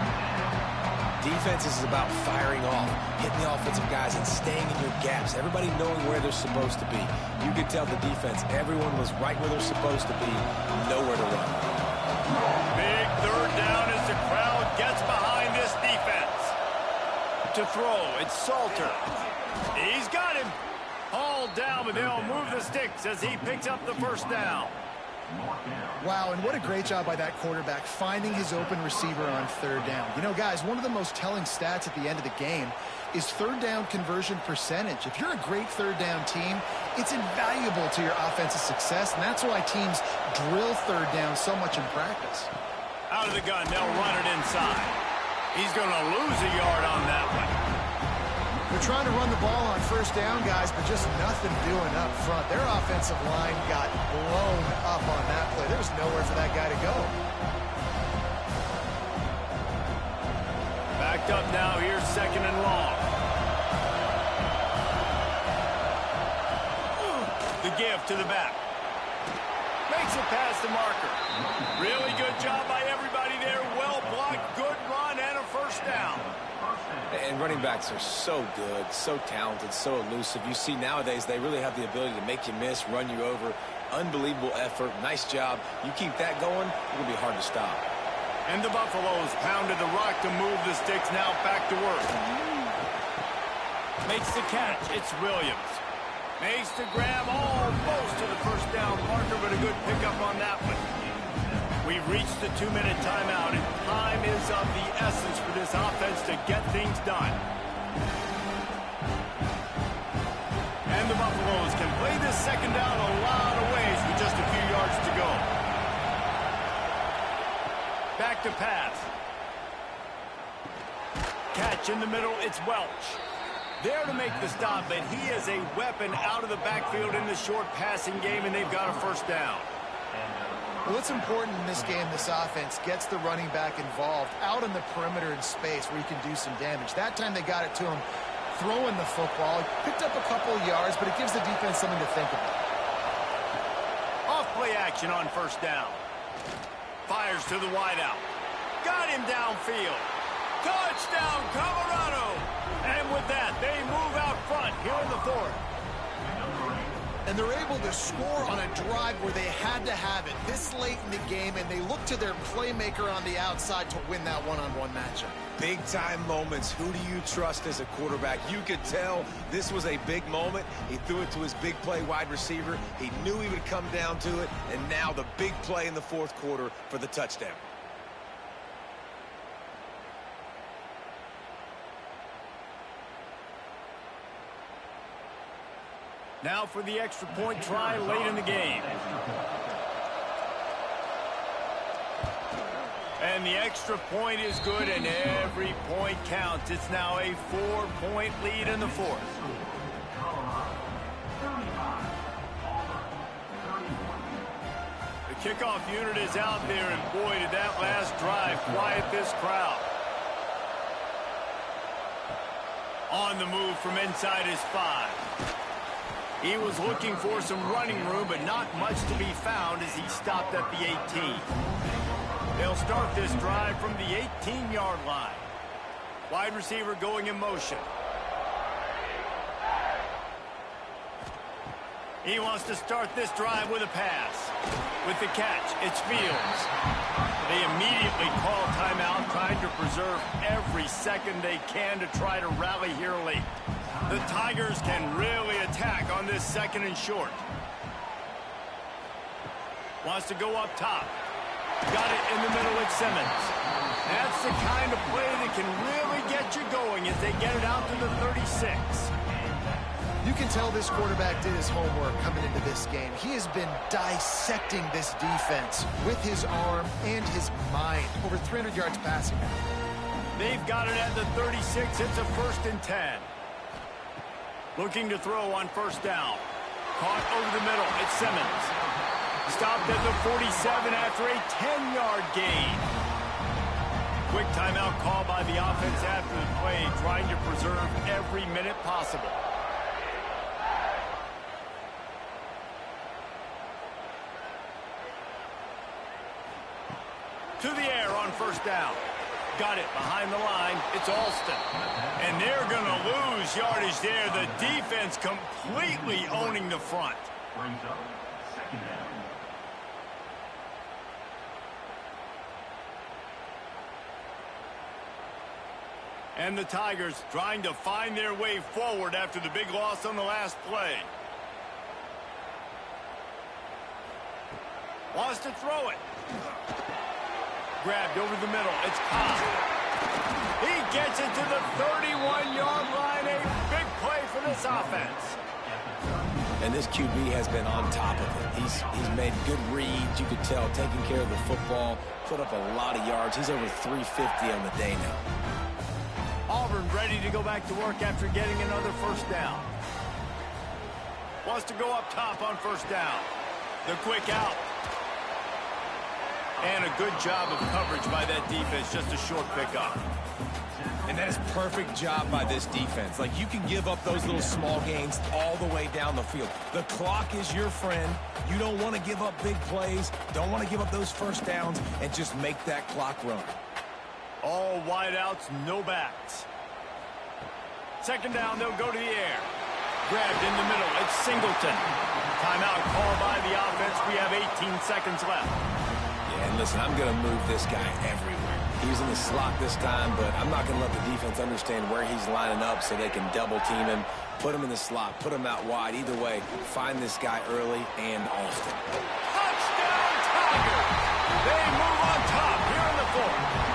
Speaker 2: Defense is about firing off, hitting the offensive guys and staying in your gaps, everybody knowing where they're supposed to be. You could tell the defense, everyone was right where they're supposed to be, nowhere to run.
Speaker 1: Big third down as the crowd gets behind this defense. To throw, it's Salter. He's got him. Hauled down, but they'll move the sticks as he picks up the first down.
Speaker 3: Wow, and what a great job by that quarterback finding his open receiver on 3rd down. You know, guys, one of the most telling stats at the end of the game is 3rd down conversion percentage. If you're a great 3rd down team, it's invaluable to your offensive success, and that's why teams drill 3rd down so much in practice.
Speaker 1: Out of the gun, they'll run it inside. He's going to lose a yard on that one.
Speaker 3: They're trying to run the ball on 1st down, guys, but just nothing doing up front. Their offensive line got blown up on that play. There's nowhere for that guy to go.
Speaker 1: Backed up now, here's 2nd and long. The give to the back. Makes it past the marker. Really good job by everybody there. Well blocked, good run, and a first down.
Speaker 2: And running backs are so good, so talented, so elusive. You see nowadays they really have the ability to make you miss, run you over. Unbelievable effort. Nice job. You keep that going, it'll be hard to stop.
Speaker 1: And the Buffaloes pounded the rock to move the sticks. Now back to work. Makes the catch. It's Williams. Makes the grab almost to the first down marker, but a good pickup on that one. We've reached the 2-minute timeout, and time is of the essence for this offense to get things done. And the Buffaloes can play this 2nd down a lot of ways with just a few yards to go. Back to pass. Catch in the middle, it's Welch. There to make the stop, but he is a weapon out of the backfield in the short passing game, and they've got a first down.
Speaker 3: Well, what's important in this game, this offense gets the running back involved out on the perimeter in space where he can do some damage. That time they got it to him throwing the football. He picked up a couple of yards, but it gives the defense something to think about.
Speaker 1: Off play action on first down. Fires to the wideout. Got him downfield. Touchdown, Colorado! And with that, they move out front here in the fourth.
Speaker 3: And they're able to score on a drive where they had to have it this late in the game, and they look to their playmaker on the outside to win that one-on-one matchup.
Speaker 2: Big-time moments. Who do you trust as a quarterback? You could tell this was a big moment. He threw it to his big play wide receiver. He knew he would come down to it, and now the big play in the fourth quarter for the touchdown.
Speaker 1: Now for the extra point try late in the game. And the extra point is good, and every point counts. It's now a 4-point lead in the fourth. The kickoff unit is out there, and boy, did that last drive quiet this crowd. On the move from inside his 5. He was looking for some running room, but not much to be found as he stopped at the 18. They'll start this drive from the 18-yard line. Wide receiver going in motion. He wants to start this drive with a pass. With the catch, it's Fields. They immediately call timeout, trying to preserve every second they can to try to rally here late. The Tigers can really attack on this 2nd and short. Wants to go up top. Got it in the middle with Simmons. That's the kind of play that can really get you going as they get it out to the 36.
Speaker 3: You can tell this quarterback did his homework coming into this game. He has been dissecting this defense with his arm and his mind. Over 300 yards passing now.
Speaker 1: They've got it at the 36. It's a 1st and 10. Looking to throw on 1st down. Caught over the middle. It's Simmons. Stopped at the 47 after a 10-yard gain. Quick timeout call by the offense after the play, trying to preserve every minute possible. To the air on 1st down. Got it behind the line. It's Alston. And they're going to lose yardage there. The defense completely owning the front.
Speaker 5: Brings up 2nd down.
Speaker 1: And the Tigers trying to find their way forward after the big loss on the last play. Wants to throw it. Grabbed over the middle. It's Cobb. He gets it to the 31-yard line. A big play for this offense.
Speaker 2: And this QB has been on top of it. He's made good reads. You could tell, taking care of the football, put up a lot of yards. He's over 350 on the day now.
Speaker 1: Auburn ready to go back to work after getting another 1st down. Wants to go up top on 1st down. The quick out. And a good job of coverage by that defense. Just a short pickup.
Speaker 2: And that is perfect job by this defense. Like, you can give up those little small gains all the way down the field. The clock is your friend. You don't want to give up big plays. Don't want to give up those 1st downs and just make that clock run.
Speaker 1: All wideouts, no backs. 2nd down, they'll go to the air. Grabbed in the middle. It's Singleton. Timeout called by the offense. We have 18 seconds left.
Speaker 2: And listen, I'm going to move this guy everywhere. He's in the slot this time, but I'm not going to let the defense understand where he's lining up so they can double team him, put him in the slot, put him out wide. Either way, find this guy early and Alston.
Speaker 1: Touchdown, Tigers! They move on top here in the 4th.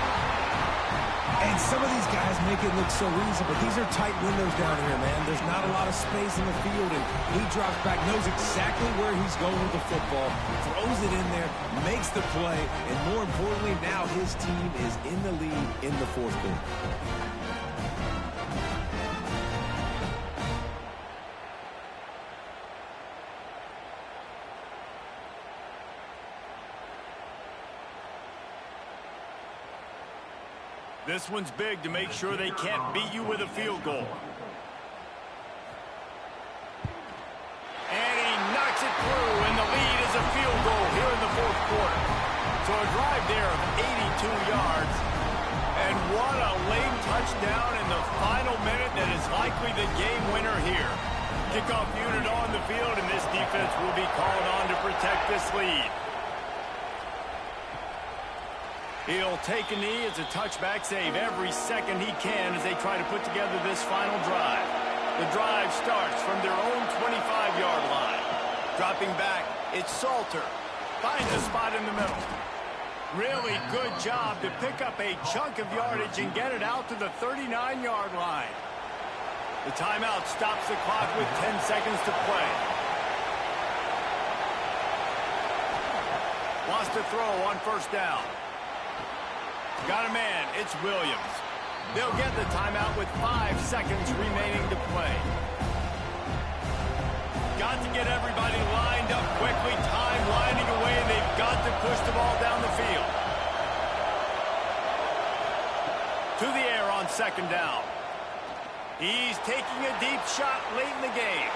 Speaker 2: And some of these guys make it look so easy, but these are tight windows down here, man. There's not a lot of space in the field, and he drops back, knows exactly where he's going with the football, throws it in there, makes the play, and more importantly, now his team is in the lead in the 4th quarter.
Speaker 1: This one's big to make sure they can't beat you with a field goal. And he knocks it through, and the lead is a field goal here in the 4th quarter. So a drive there of 82 yards. And what a late touchdown in the final minute that is likely the game winner here. Kickoff unit on the field, and this defense will be called on to protect this lead. He'll take a knee as a touchback save every second he can as they try to put together this final drive. The drive starts from their own 25-yard line. Dropping back, it's Salter. Finds a spot in the middle. Really good job to pick up a chunk of yardage and get it out to the 39-yard line. The timeout stops the clock with 10 seconds to play. Wants to throw on first down. Got a man. It's Williams. They'll get the timeout with 5 seconds remaining to play. Got to get everybody lined up quickly. Time winding away, and they've got to push the ball down the field. To the air on second down. He's taking a deep shot late in the game.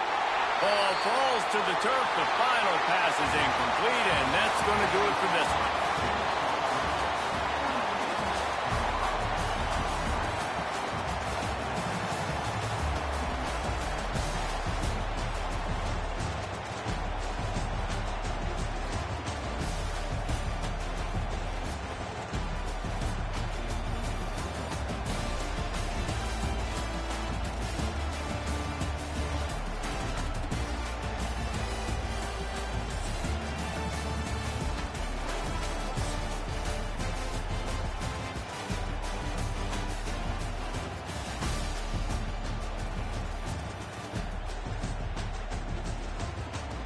Speaker 1: Ball falls to the turf. The final pass is incomplete, and that's going to do it for this one.